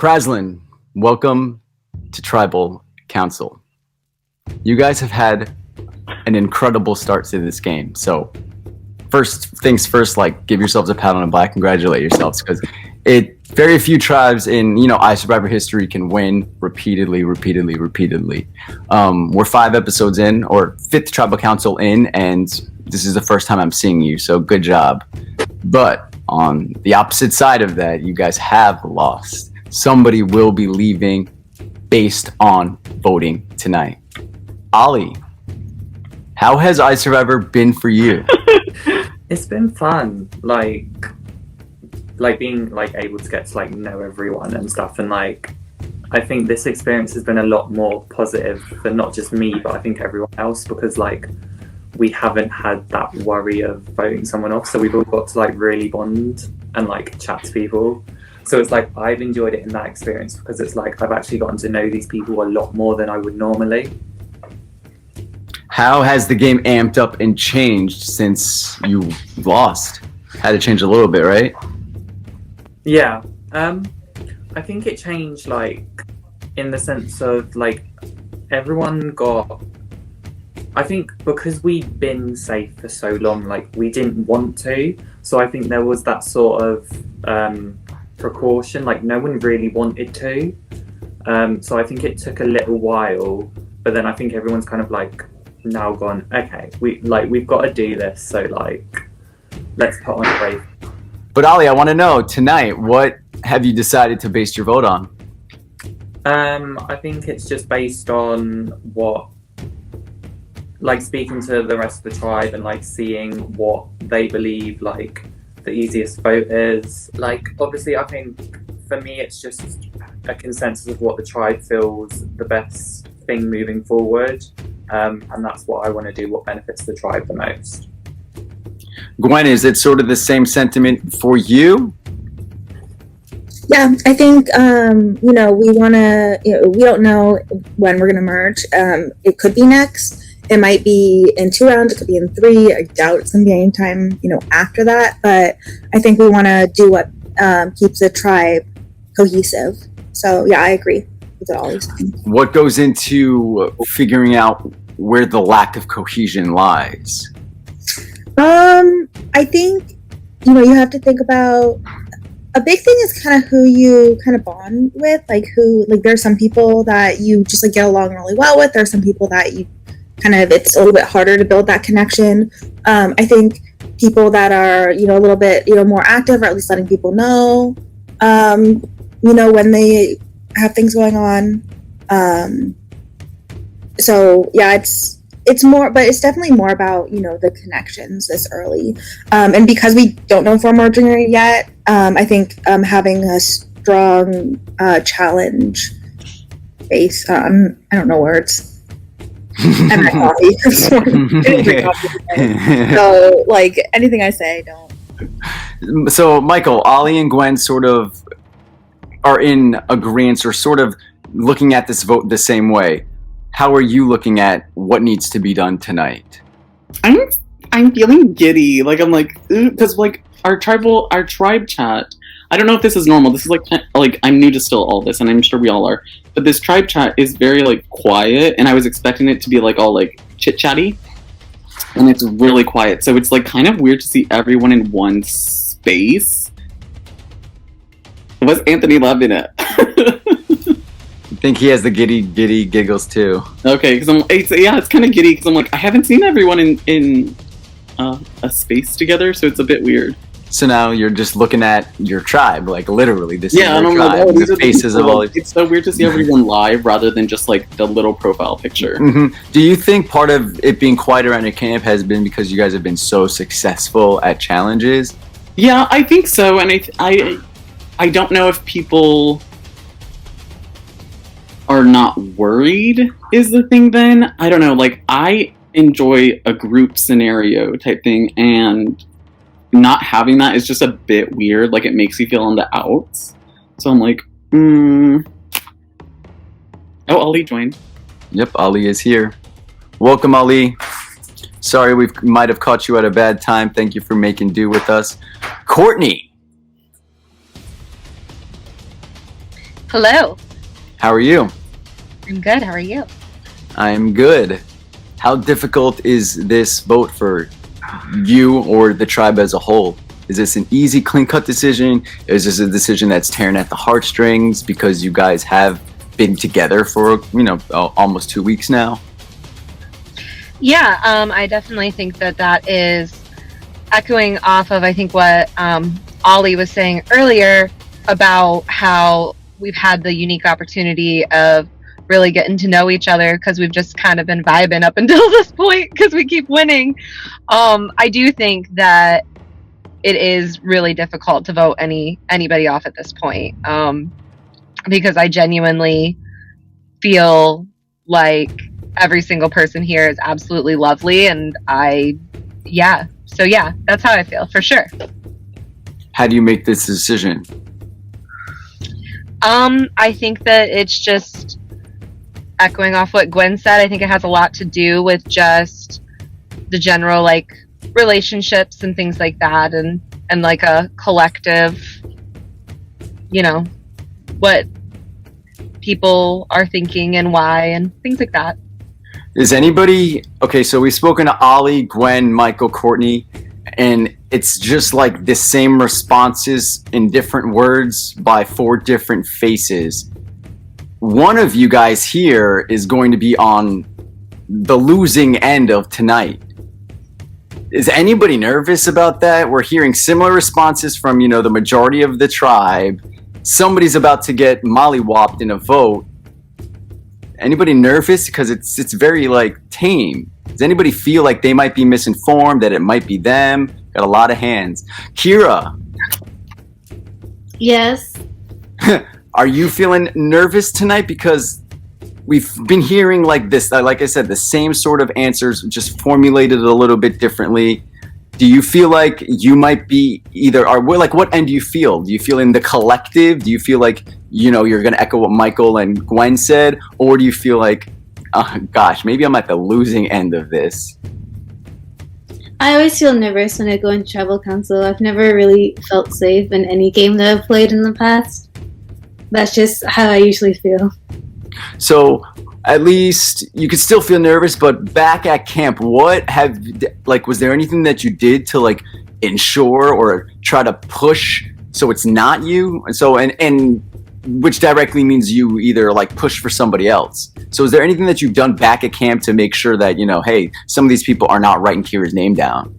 Praslin, welcome to Tribal Council. You guys have had an incredible start to this game. So first things first, like give yourselves a pat on the back, congratulate yourselves, because very few tribes in iSurv1vor history can win repeatedly. We're 5 episodes in, or 5th Tribal Council in, and this is the first time I'm seeing you, so good job. But on the opposite side of that, you guys have lost. Somebody will be leaving based on voting tonight. Ollie, how has iSurv1vor been for you? It's been fun, like being able to get to know everyone and stuff, and I think this experience has been a lot more positive for not just me, but I think everyone else, because we haven't had that worry of voting someone off, so we've all got to really bond and chat to people. So it's I've enjoyed it in that experience, because it's I've actually gotten to know these people a lot more than I would normally. How has the game amped up and changed since you lost? Had to change a little bit, right? Yeah, I think it changed in the sense of everyone got, I think because we'd been safe for so long, we didn't want to, so I think there was that sort of precaution, no one really wanted to, so I think it took a little while, but then I think everyone's kind of now gone, okay, we've got to do this, so let's put on a brave. But Ollie, I want to know tonight, what have you decided to base your vote on? I think it's just based on what, speaking to the rest of the tribe and seeing what they believe the easiest vote is. Obviously, I think for me it's just a consensus of what the tribe feels the best thing moving forward, and that's what I want to do, what benefits the tribe the most. Gwen, is it sort of the same sentiment for you? Yeah, I think, we want to, we don't know when we're going to merge. It could be next. It might be in 2 rounds. It could be in 3. I doubt it's going to be any time, after that. But I think we want to do what keeps the tribe cohesive. So, yeah, I agree with all these things. What goes into figuring out where the lack of cohesion lies? I think, you have to think about, a big thing is kind of who you kind of bond with, there's some people that you just get along really well with. There are some people that you it's a little bit harder to build that connection. I think people that are, a little bit, more active, or at least letting people know, when they have things going on. So yeah, it's more, but it's definitely more about, the connections this early. And because we don't know if we're merging yet, I think having a strong challenge base, I don't know words. And my coffee. So, anything I say, don't. So, Michael, Ollie and Gwen sort of are in agreement, or sort of looking at this vote the same way. How are you looking at what needs to be done tonight? I'm feeling giddy. Because our tribe chat. I don't know if this is normal. This is I'm new to still all this, and I'm sure we all are. But this tribe chat is very quiet, and I was expecting it to be all chit chatty, and it's really quiet. So it's kind of weird to see everyone in one space. What's Anthony laughing at? I think he has the giddy giggles too. Okay, because it's kind of giddy because I haven't seen everyone in a space together, so it's a bit weird. So now you're just looking at your tribe, literally. This is your and I'm tribe. The faces of all. It's so weird to see everyone live rather than just the little profile picture. Mm-hmm. Do you think part of it being quiet around your camp has been because you guys have been so successful at challenges? Yeah, I think so, and I don't know if people are not worried is the thing then. I don't know, I enjoy a group scenario type thing, and not having that is just a bit weird. It makes you feel on the outs. So I'm Oh, Ali joined. Yep, Ali is here. Welcome, Ali. Sorry, we might have caught you at a bad time. Thank you for making do with us. Courtney. Hello. How are you? I'm good. How are you? I'm good. How difficult is this vote for you or the tribe as a whole? Is this an easy, clean-cut decision? Is this a decision that's tearing at the heartstrings because you guys have been together for, almost 2 weeks now? Yeah, I definitely think that is echoing off of, I think, what Ollie was saying earlier about how we've had the unique opportunity of really getting to know each other because we've just kind of been vibing up until this point because we keep winning. I do think that it is really difficult to vote anybody off at this point because I genuinely feel like every single person here is absolutely lovely, and so that's how I feel for sure. How do you make this decision? I think that it's just echoing off what Gwen said. I think it has a lot to do with just the general like relationships and things like that, and like a collective, what people are thinking and why and things like that. Is anybody okay? So we've spoken to Ollie, Gwen, Michael, Courtney, and it's just like the same responses in different words by 4 different faces. One of you guys here is going to be on the losing end of tonight. Is anybody nervous about that? We're hearing similar responses from, the majority of the tribe. Somebody's about to get mollywopped in a vote. Anybody nervous? Because it's very like tame. Does anybody feel like they might be misinformed, that it might be them? Got a lot of hands. Kira. Yes. Are you feeling nervous tonight? Because we've been hearing like this, like I said, the same sort of answers, just formulated a little bit differently. Do you feel like you might be what end do you feel? Do you feel in the collective? Do you feel like, you're going to echo what Michael and Gwen said? Or do you feel like, oh, gosh, maybe I'm at the losing end of this? I always feel nervous when I go into tribal council. I've never really felt safe in any game that I've played in the past. That's just how I usually feel. So at least you could still feel nervous, but back at camp, was there anything that you did to like ensure or try to push so it's not you? So, and which directly means you either like push for somebody else. So is there anything that you've done back at camp to make sure that, hey, some of these people are not writing Kira's name down?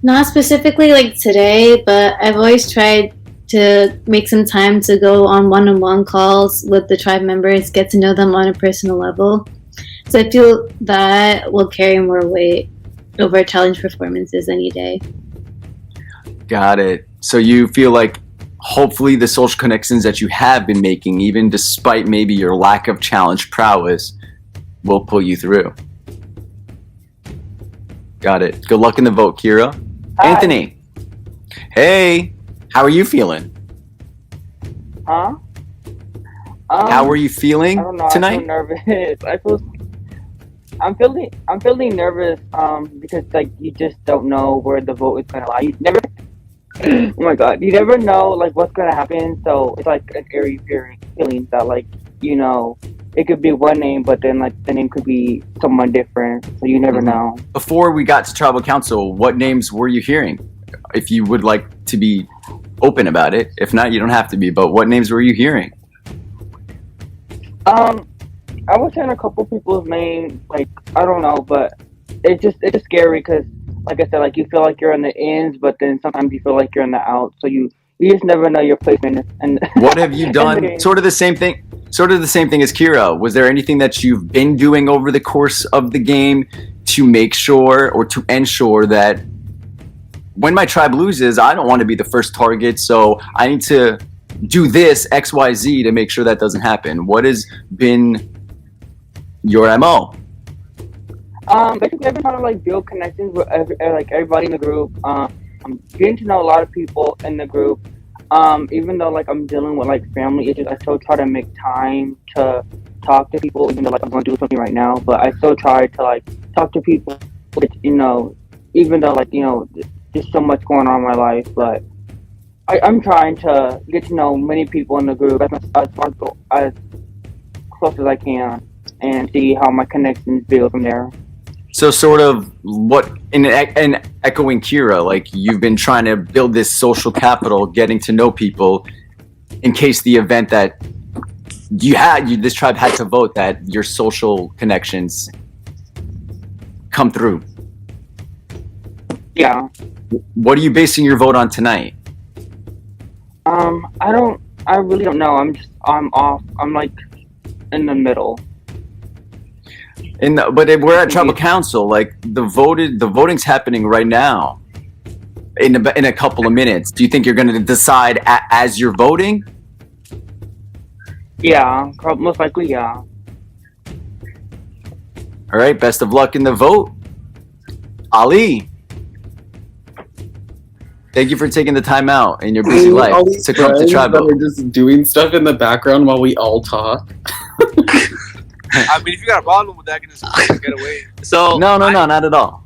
Not specifically like today, but I've always tried to make some time to go on one-on-one calls with the tribe members, get to know them on a personal level. So I feel that will carry more weight over challenge performances any day. Got it. So you feel like hopefully the social connections that you have been making, even despite maybe your lack of challenge prowess, will pull you through. Got it. Good luck in the vote, Kira. Hi. Anthony. Hey. How are you feeling? Huh? How are you feeling I don't know, tonight? I feel nervous. I'm feeling nervous because like you just don't know where the vote is gonna lie. You never oh my god, you never know like what's gonna happen, so it's like an eerie feeling that like, it could be one name but then like the name could be someone different, so you never know. Before we got to tribal council, what names were you hearing? If you would like to be open about it. If not, you don't have to be, but what names were you hearing? I was hearing a couple people's names, like, I don't know, but it's just scary because, like I said, like, you feel like you're on the ends, but then sometimes you feel like you're on the outs, so you just never know your placement. And what have you done? Sort of the same thing as Kira. Was there anything that you've been doing over the course of the game to make sure or to ensure that when my tribe loses, I don't want to be the first target, so I need to do this XYZ to make sure that doesn't happen? What has been your MO? Basically, I've been trying to like build connections with everybody in the group. I'm getting to know a lot of people in the group. Even though like I'm dealing with like family issues, I still try to make time to talk to people. Even though like I'm going through something right now, but I still try to like talk to people. Which, even though like there's so much going on in my life, but I'm trying to get to know many people in the group as close as I can, and see how my connections build from there. So sort of what in echoing Kira, like you've been trying to build this social capital, getting to know people, in case the event that this tribe had to vote, that your social connections come through. Yeah. What are you basing your vote on tonight? I really don't know. I'm off. I'm like in the middle. But we're at tribal council. Like the voting's happening right now. In a couple of minutes. Do you think you're going to decide as you're voting? Yeah, most likely, yeah. All right. Best of luck in the vote, Ali. Thank you for taking the time out in your busy life to come to tribal. We're just doing stuff in the background while we all talk. I mean, if you got a problem with that, I can just get away. So no, not at all.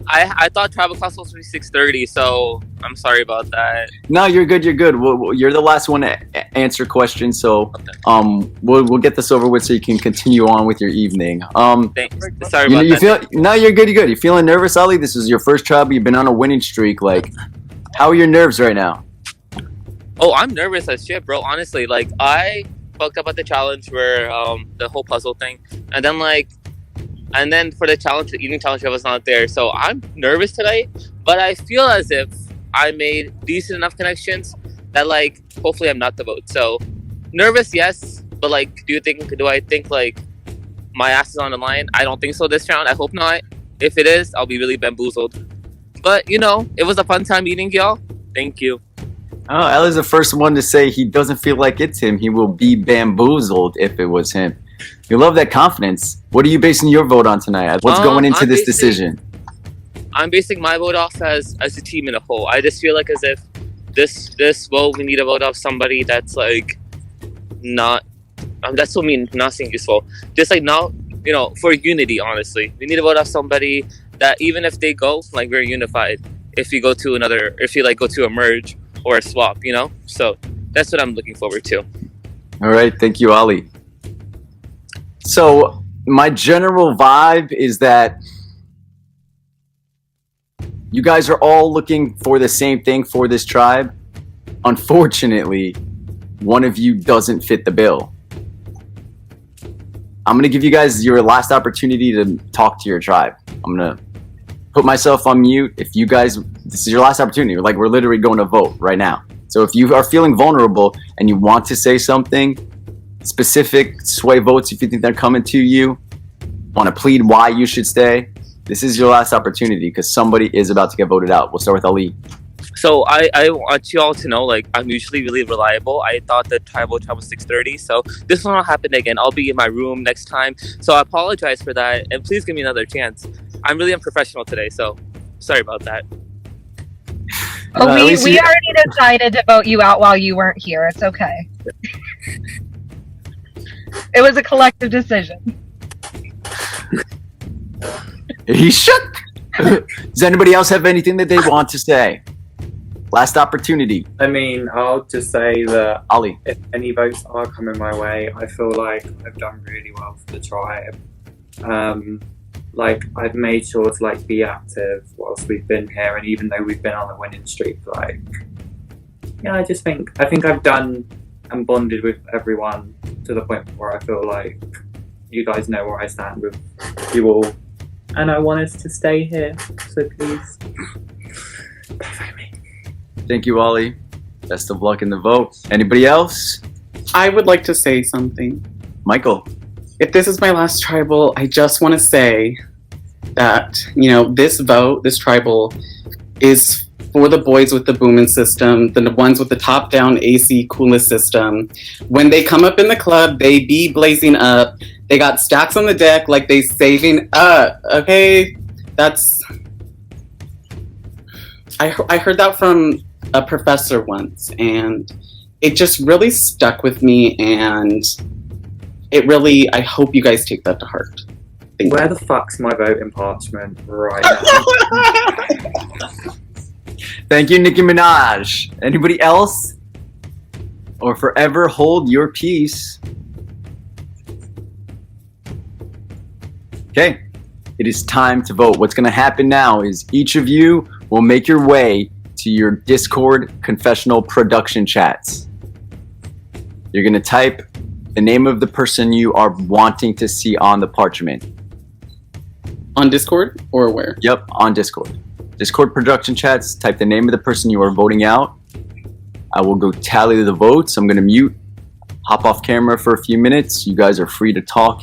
I thought tribal council was 6:30, so I'm sorry about that. No, you're good. You're good. You're the last one to answer questions, so we'll get this over with so you can continue on with your evening. Thanks. Sorry about that. No, you're good. You're good. You feeling nervous, Ali? This is your first job. You've been on a winning streak. Like, how are your nerves right now? Oh, I'm nervous as shit, bro. Honestly, like I fucked up at the challenge where the whole puzzle thing, and then for the challenge, the eating challenge, I was not there. So I'm nervous today, but I feel as if I made decent enough connections that like hopefully I'm not the vote. So nervous, yes, but like do I think like my ass is on the line? I don't think so this round. I hope not. If it is, I'll be really bamboozled. But you know, it was a fun time eating, y'all. Thank you. Oh, Ellie's the first one to say he doesn't feel like it's him. He will be bamboozled if it was him. You love that confidence. What are you basing your vote on tonight? What's going into this decision? I'm basing my vote off as a team in a whole. I just feel like as if this vote, we need to vote off somebody that's like not. That's what I mean, not saying useful. Just like now, you know, for unity. Honestly, we need to vote off somebody that even if they go, like we're unified. If you go to go to a merge or a swap, you know. So that's what I'm looking forward to. All right, thank you, Ali. So my general vibe is that you guys are all looking for the same thing for this tribe. Unfortunately, one of you doesn't fit the bill. I'm going to give you guys your last opportunity to talk to your tribe. I'm going to put myself on mute. If you guys, this is your last opportunity. Like we're literally going to vote right now. So if you are feeling vulnerable and you want to say something specific, sway votes if you think they're coming to you, want to plead why you should stay, this is your last opportunity because somebody is about to get voted out. We'll start with Ali. So I want you all to know, like, I'm usually really reliable. I thought the tribal time was 6:30, so this will not happen again. I'll be in my room next time. So I apologize for that, and please give me another chance. I'm really unprofessional today, so sorry about that. But we already decided to vote you out while you weren't here. It's okay. It was a collective decision. He shook. Does anybody else have anything that they want to say? Last opportunity. I mean, I'll just say that Ali, if any votes are coming my way, I feel like I've done really well for the tribe. Like I've made sure to like be active whilst we've been here, and even though we've been on a winning streak, like yeah, I think I've done and bonded with everyone to the point where I feel like you guys know where I stand with you all, and I want us to stay here. So please, vote me. thank you, Ali. Best of luck in the vote. Anybody else? I would like to say something. Michael. If this is my last tribal, I just want to say that, you know, this vote, this tribal, is for the boys with the booming system, the ones with the top-down AC coolest system. When they come up in the club, they be blazing up. They got stacks on the deck like they saving up, okay? I heard that from a professor once, and it just really stuck with me, and I hope you guys take that to heart. Where the fuck's my voting parchment right now? Thank you, Nicki Minaj. Anybody else? Or forever hold your peace. Okay, it is time to vote. What's going to happen now is each of you will make your way to your Discord confessional production chats. You're going to type the name of the person you are wanting to see on the parchment. On Discord or where? Yep, on Discord. Discord production chats, type the name of the person you are voting out. I will go tally the votes. I'm going to mute, hop off camera for a few minutes. You guys are free to talk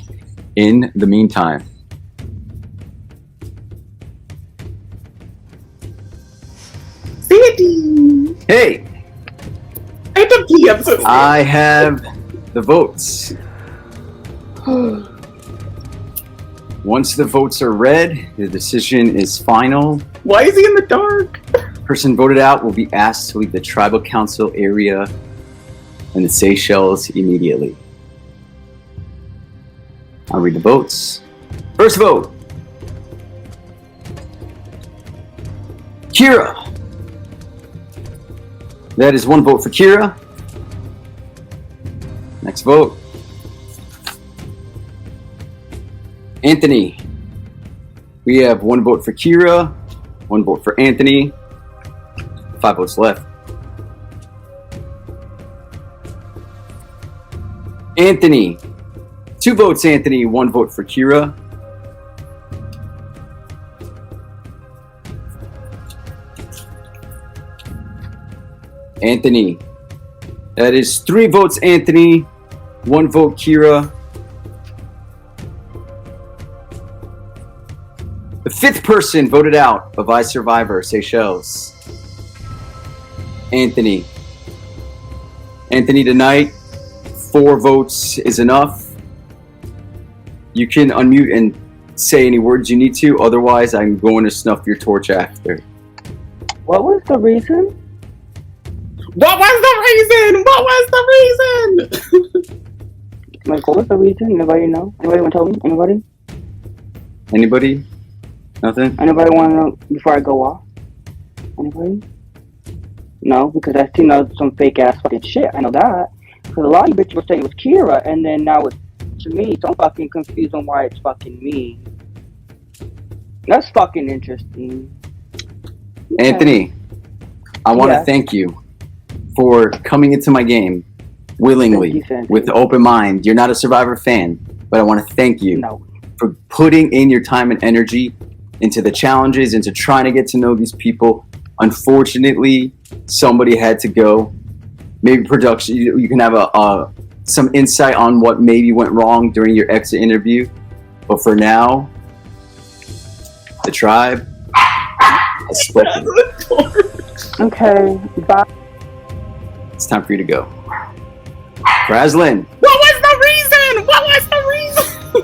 in the meantime. Sandy! Hey, I have to pee, I'm so sorry. I have the votes. Once the votes are read, the decision is final. Why is he in the dark? Person voted out will be asked to leave the tribal council area in the Seychelles immediately. I'll read the votes. First vote. Kira. That is one vote for Kira. Next vote. Anthony. We have one vote for Kira, one vote for Anthony. 5 votes left. Anthony. 2 votes, Anthony. 1 vote for Kira. Anthony. That is 3 votes, Anthony. 1 vote, Kira. The 5th person voted out of iSurv1vor Seychelles. Anthony. Anthony, tonight, 4 votes is enough. You can unmute and say any words you need to. Otherwise, I'm going to snuff your torch after. What was the reason? What was the reason? What was the reason? Like, what was the reason? Anybody know? Anybody want to tell me? Anybody? Anybody? Nothing? Anybody want to know before I go off? Anybody? No, because I've seen some fake ass fucking shit. I know that. Because a lot of you bitches were saying it was Kira, and then now it's to me. So I'm fucking confused on why it's fucking me. That's fucking interesting. Anthony, I want to Yeah. thank you for coming into my game willingly Thank you, Sandy. with an open mind. You're not a Survivor fan, but I want to thank you No. for putting in your time and energy into the challenges, into trying to get to know these people. Unfortunately, somebody had to go. Maybe production, you can have some insight on what maybe went wrong during your exit interview. But for now, the tribe has spoken. Okay, bye. It's time for you to go. Praslin, What was the reason? What was the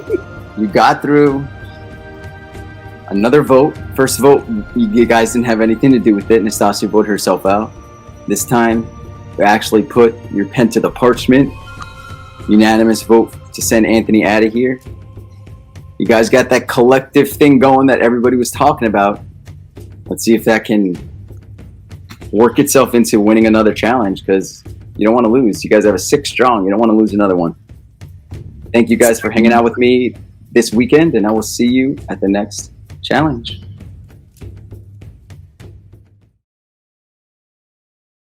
reason? you got through another vote. First vote, you guys didn't have anything to do with it. Nastasia voted herself out. This time, you actually put your pen to the parchment. Unanimous vote to send Anthony out of here. You guys got that collective thing going that everybody was talking about. Let's see if that can work itself into winning another challenge, because you don't want to lose. You guys have a 6 strong. You don't want to lose another one. Thank you guys for hanging out with me this weekend, and I will see you at the next challenge.